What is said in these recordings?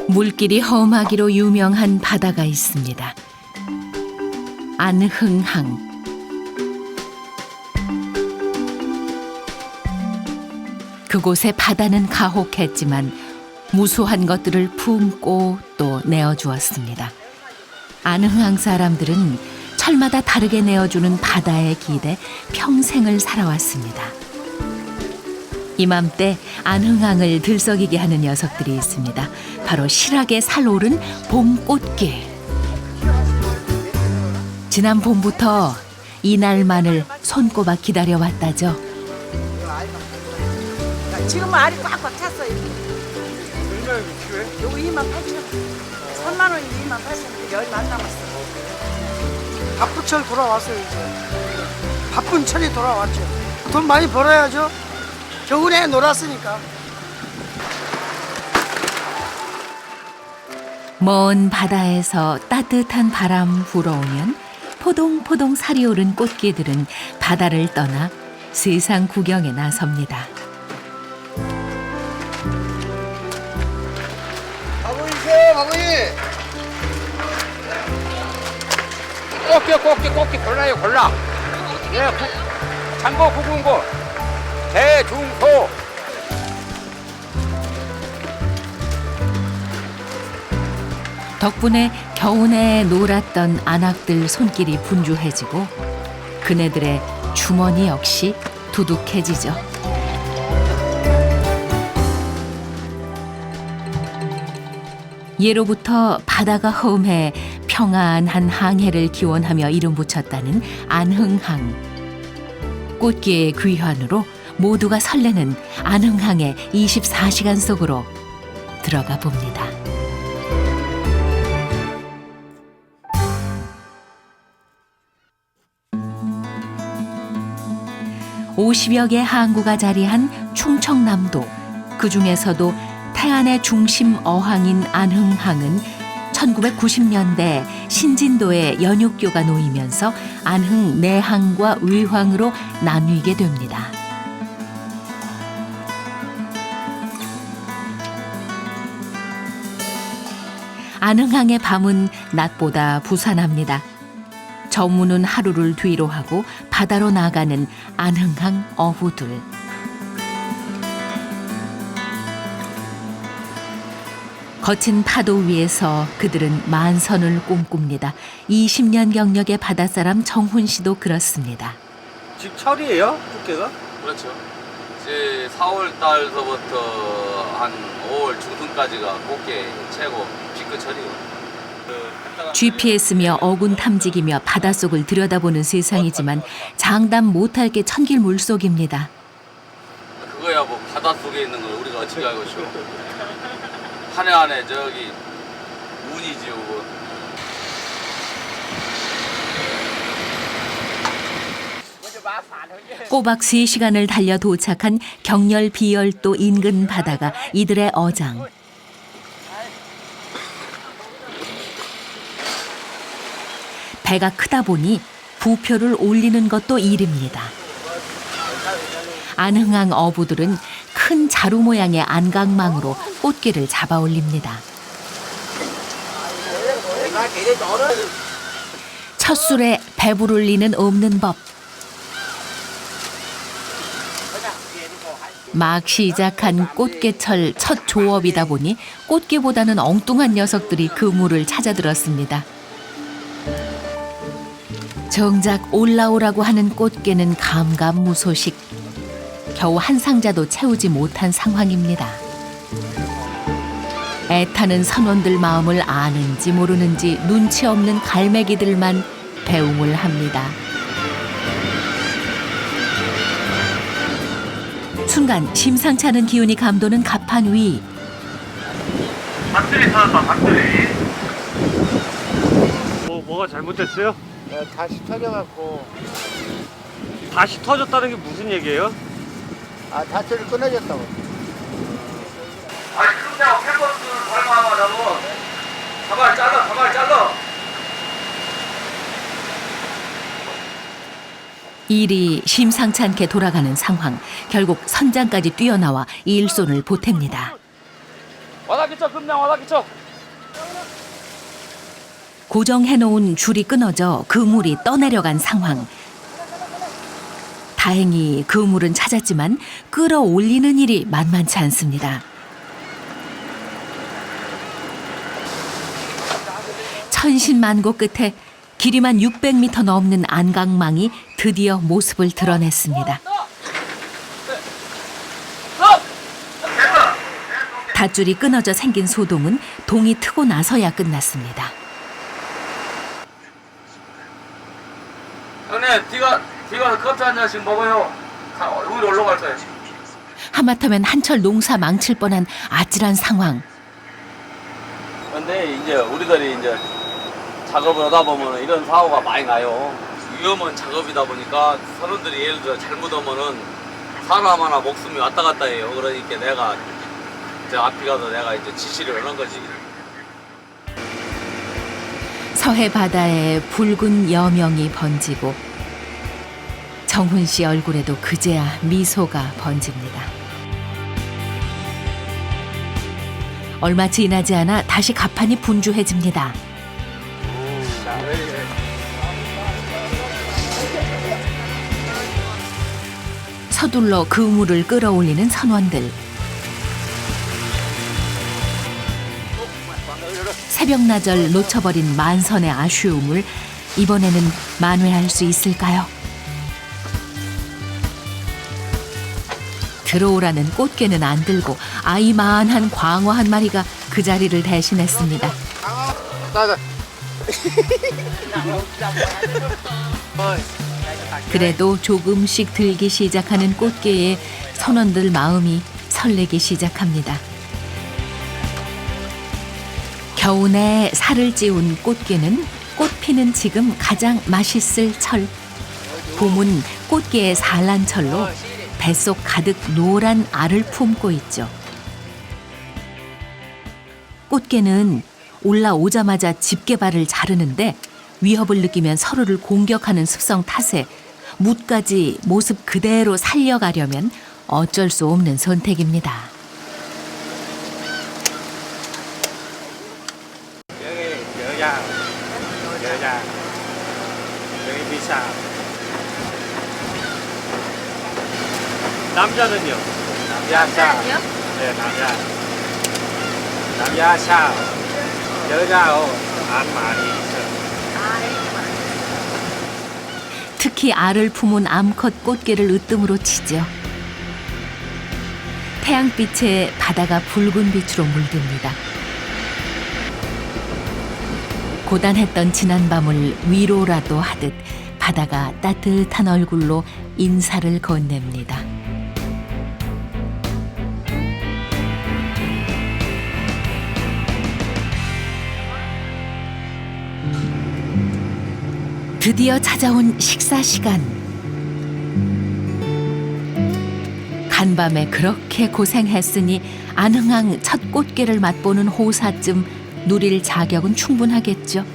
물길이 험하기로 유명한 바다가 있습니다. 안흥항. 그곳의 바다는 가혹했지만 무수한 것들을 품고 또 내어주었습니다. 안흥항 사람들은 철마다 다르게 내어주는 바다에 기대 평생을 살아왔습니다. 이맘때 안흥항을 들썩이게 하는 녀석들이 있습니다. 바로 실하게 살오른 봄꽃길. 지난 봄부터 이날만을 손꼽아 기다려왔다죠. 지금은 알이 꽉꽉 찼어요. 얼마에 키로에? 요거 28,000원. 3만 원인데 28,000원. 열만 남았어. 바쁜 철 돌아왔어요 이제. 바쁜 철이 돌아왔죠. 돈 많이 벌어야죠. 겨울에 놀았으니까. 먼 바다에서 따뜻한 바람 불어오면 포동포동 살이 오른 꽃게들은 바다를 떠나 세상 구경에 나섭니다. 바구니세요, 바구니. 꼭지 골라요, 골라. 예, 장고 구군고 대중소. 덕분에 겨우내 놀았던 안악들 손길이 분주해지고 그네들의 주머니 역시 두둑해지죠. 예로부터 바다가 험해 평안한 항해를 기원하며 이름 붙였다는 안흥항. 꽃게의 귀환으로 모두가 설레는 안흥항의 24시간 속으로 들어가 봅니다. 50여 개 항구가 자리한 충청남도, 그 중에서도 태안의 중심 어항인 안흥항은 1990년대 신진도의 연육교가 놓이면서 안흥 내항과 외항으로 나뉘게 됩니다. 안흥항의 밤은 낮보다 부산합니다. 저무는 하루를 뒤로 하고 바다로 나가는 안흥항 어부들. 거친 파도 위에서 그들은 만선을 꿈꿉니다. 20년 경력의 바닷사람 정훈 씨도 그렇습니다. 지금 철이에요, 꽃게가? 그렇죠. 이제 4월 달서부터 한 5월 중순까지가 꽃게 최고 피크철이고. GPS며 어군 탐지기며 바닷속을 들여다보는 세상이지만 장담 못할 게 천길 물속입니다. 그거야 뭐 바닷속에 있는 걸 우리가 어떻게 알고 있어. 한 해 한 해 저기 운이지 운. 꼬박 3시간을 달려 도착한 경렬 비열도 인근 바다가 이들의 어장. 배가 크다 보니 부표를 올리는 것도 일입니다. 안흥항 어부들은 큰 자루 모양의 안강망으로 꽃게를 잡아 올립니다. 첫 술에 배부를 리는 없는 법. 막 시작한 꽃게철 첫 조업이다 보니 꽃게보다는 엉뚱한 녀석들이 그물을 찾아들었습니다. 정작 올라오라고 하는 꽃게는 감감무소식. 겨우 한 상자도 채우지 못한 상황입니다. 애타는 선원들 마음을 아는지 모르는지 눈치 없는 갈매기들만 배웅을 합니다. 순간 심상치 않은 기운이 감도는 갑판 위. 닭들이 터졌다, 닭들이. 뭐가 잘못됐어요? 다시 터져갖고 다시 터졌다는 게 무슨 얘기예요? 다리를 끊어졌다고. 아니 그냥 팬버스는 얼마만하고 가발 잘라. 일이 심상치 않게 돌아가는 상황. 결국 선장까지 뛰어나와 일손을 보탭니다. 와다 끼쳐 금냥 와다 끼쳐. 고정해놓은 줄이 끊어져 그물이 떠내려간 상황. 다행히 그물은 찾았지만 끌어올리는 일이 만만치 않습니다. 천신만고 끝에 길이만 600m 넘는 안강망이 드디어 모습을 드러냈습니다. 닷줄이 끊어져 생긴 소동은 동이 트고 나서야 끝났습니다. 형님 뒤가 커피 한 잔씩 먹어요. 우리 올라갈 거예요. 하마터면 한철 농사 망칠 뻔한 아찔한 상황. 근데 이제 우리들이 이제 작업을 하다 보면 이런 사고가 많이 나요. 위험한 작업이다 보니까 선원들이 예를 들어 잘못하면은 사람 하나 목숨이 왔다 갔다 해요. 그러니까 내가 저 앞에 가서 내가 이제 지시를 하는 거지. 서해 바다에 붉은 여명이 번지고 정훈 씨 얼굴에도 그제야 미소가 번집니다. 얼마 지나지 않아 다시 가판이 분주해집니다. 서둘러 그물을 끌어올리는 선원들. 새벽나절 놓쳐버린 만선의 아쉬움을 이번에는 만회할 수 있을까요? 들어오라는 꽃게는 안 들고 아이만한 광어 한 마리가 그 자리를 대신했습니다. 그래도 조금씩 들기 시작하는 꽃게에 선원들 마음이 설레기 시작합니다. 겨우내 살을 찌운 꽃게는 꽃 피는 지금 가장 맛있을 철. 봄은 꽃게의 산란철로 뱃속 가득 노란 알을 품고 있죠. 꽃게는 올라오자마자 집게발을 자르는데 위협을 느끼면 서로를 공격하는 습성 탓에 뭇까지 모습 그대로 살려가려면 어쩔 수 없는 선택입니다. 남자는요? 남자는요? 네, 남자 여자하고 안 많이 있어요. 특히 알을 품은 암컷 꽃게를 으뜸으로 치죠. 태양빛에 바다가 붉은 빛으로 물듭니다. 고단했던 지난 밤을 위로라도 하듯 바다가 따뜻한 얼굴로 인사를 건넵니다. 드디어 찾아온 식사 시간. 간밤에 그렇게 고생했으니 안흥항 첫 꽃게를 맛보는 호사쯤 누릴 자격은 충분하겠죠.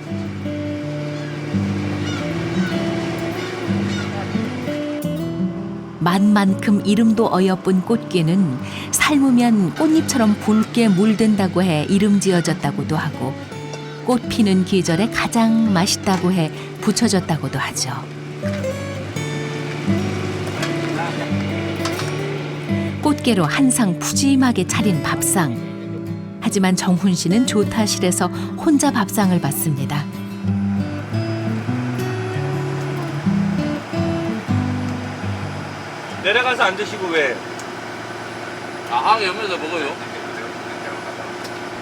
맛만큼 이름도 어여쁜 꽃게는 삶으면 꽃잎처럼 붉게 물든다고 해 이름 지어졌다고도 하고 꽃 피는 계절에 가장 맛있다고 해 붙여졌다고도 하죠. 꽃게로 한상 푸짐하게 차린 밥상. 하지만 정훈 씨는 조타실에서 혼자 밥상을 받습니다. 내려가서 안 드시고 왜? 항해 오면서 먹어요.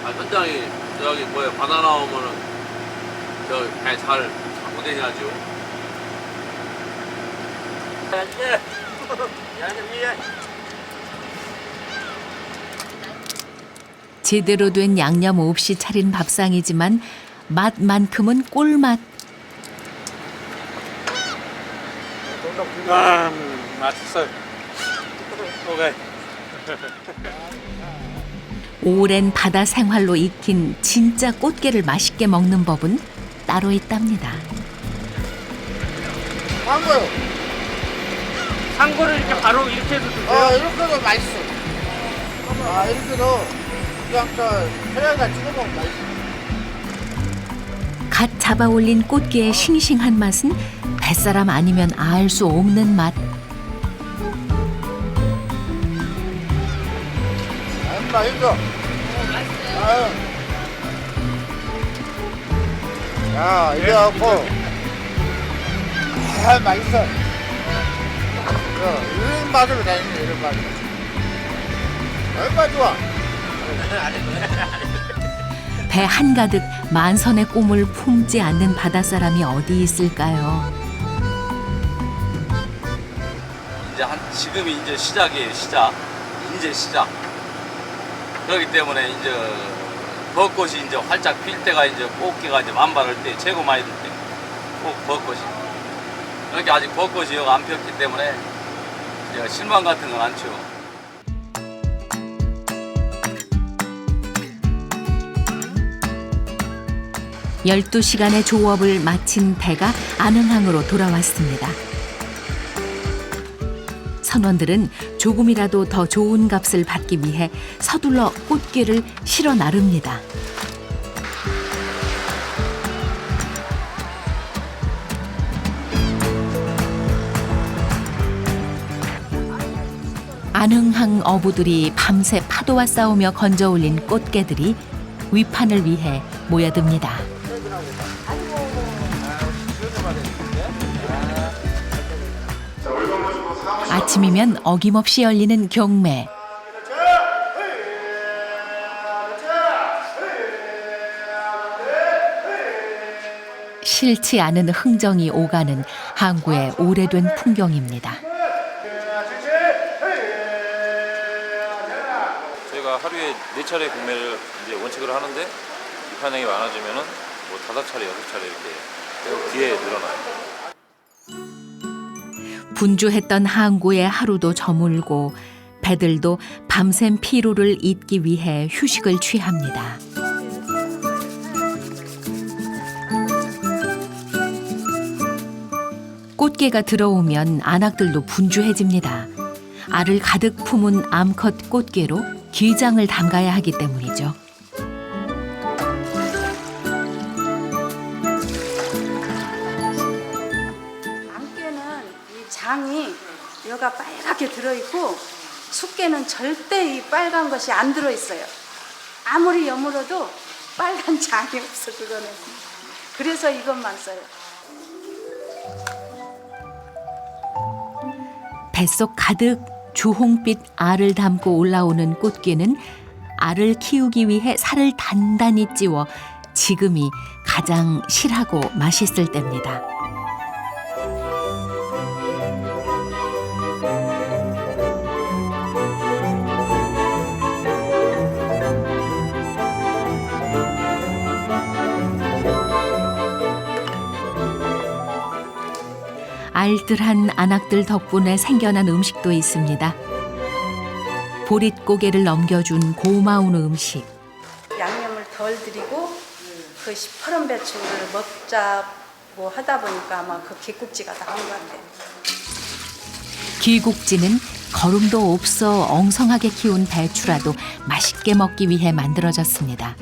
현장이 저기 뭐야 바다 나오면은 저 배 잘 잡고 다녀야죠. 제대로 된 양념 없이 차린 밥상이지만 맛만큼은 꿀맛. 맛있어요. 오케이. 오랜 바다 생활로 익힌 진짜 꽃게를 맛있게 먹는 법은 따로 있답니다. 광고요. 상고를 이렇게 바로 이렇게 해도 드세요? 이렇게도 맛있어. 이렇게도 그냥 회에다 찍어 먹으면 맛있어. 갓 잡아 올린 꽃게의 싱싱한 맛은 뱃사람 아니면 알 수 없는 맛. 맛있어. 맛있어요. 야, 이거 갖고. 맛있어. 이런 맛으로 다니네, 이런 맛으로. 얼마나 좋아. 배 한가득 만선의 꿈을 품지 않는 바닷사람이 어디 있을까요? 이제 지금이 이제 시작이에요. 시작. 이제 시작. 그렇기 때문에 이제 벚꽃이 이제 활짝 필 때가 이제 꽃게가 이제 만발할 때 최고 많이 들 때. 꼭 벚꽃이. 이렇게 아직 벚꽃이 여기 안 폈기 때문에 이제 실망 같은 건 않죠. 12시간의 조업을 마친 배가 안흥항으로 돌아왔습니다. 선원들은 조금이라도 더 좋은 값을 받기 위해 서둘러 꽃게를 실어 나릅니다. 안흥항 어부들이 밤새 파도와 싸우며 건져 올린 꽃게들이 위판을 위해 모여듭니다. 아침이면 어김없이 열리는 경매. 싫지 않은 흥정이 오가는 항구의 오래된 풍경입니다. 저희가 하루에 4차례 경매를 이제 원칙으로 하는데 입판량이 많아지면은 뭐 5차례, 6차례 이렇게 뒤에 늘어나요. 분주했던 항구의 하루도 저물고 배들도 밤샘 피로를 잊기 위해 휴식을 취합니다. 꽃게가 들어오면 안악들도 분주해집니다. 알을 가득 품은 암컷 꽃게로 기장을 담가야 하기 때문이죠. 장이 여가 빨갛게 들어있고 숙게는 절대 이 빨간 것이 안 들어있어요. 아무리 여물어도 빨간 장이 없어 그거는. 그래서 이것만 써요. 뱃속 가득 주홍빛 알을 담고 올라오는 꽃게는 알을 키우기 위해 살을 단단히 찌워 지금이 가장 실하고 맛있을 때입니다. 알뜰한 안악들 덕분에 생겨난 음식도 있습니다. 보릿고개를 넘겨준 고마운 음식. 양념을 덜 들이고 그 시퍼런 배추를 먹자고 하다 보니까 아마 그 기국지가 나온 것 같아요. 기국지는 거름도 없어 엉성하게 키운 배추라도 맛있게 먹기 위해 만들어졌습니다.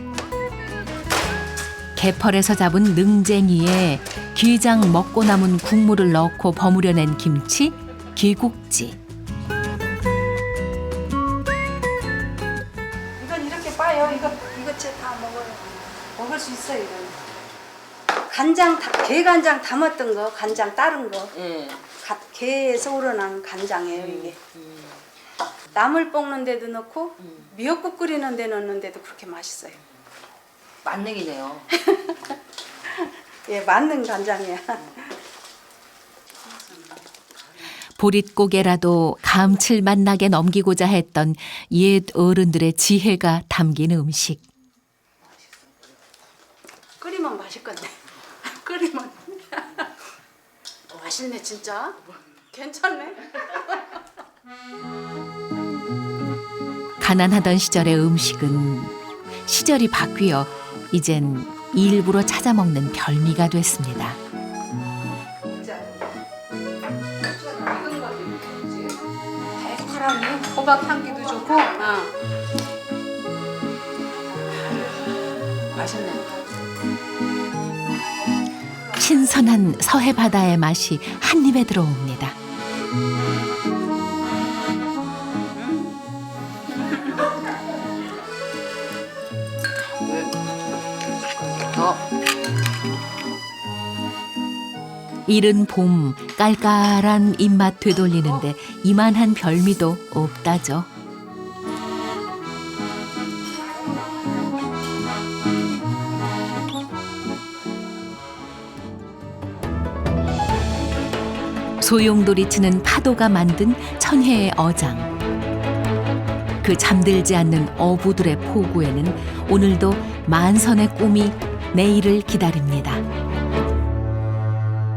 개펄에서 잡은 능쟁이에 기장 먹고 남은 국물을 넣고 버무려낸 김치, 기국지. 이건 이렇게 빠요. 이거 다 먹어요. 먹을 수 있어요. 이건. 간장, 게간장 담았던 거, 간장 따른 거. 게에서 우러난 간장이에요 이게. 나물 볶는 데도 넣고 미역국 끓이는 데 넣는데도 그렇게 맛있어요. 만능이네요. 예, 맞는 간장이야. 보릿고개라도 감칠맛 나게 넘기고자 했던 옛 어른들의 지혜가 담긴 음식. 끓이면 맛있겠네. 끓이면 맛있네 진짜. 괜찮네. 가난하던 시절의 음식은 시절이 바뀌어 이젠 일부러 찾아 먹는 별미가 됐습니다. 달콤하니 호박 향기도 좋고. 맛있네. 신선한 서해 바다의 맛이 한 입에 들어옵니다. 이른 봄 깔깔한 입맛 되돌리는데 이만한 별미도 없다죠. 소용돌이 치는 파도가 만든 천혜의 어장. 그 잠들지 않는 어부들의 포구에는 오늘도 만선의 꿈이 내일을 기다립니다.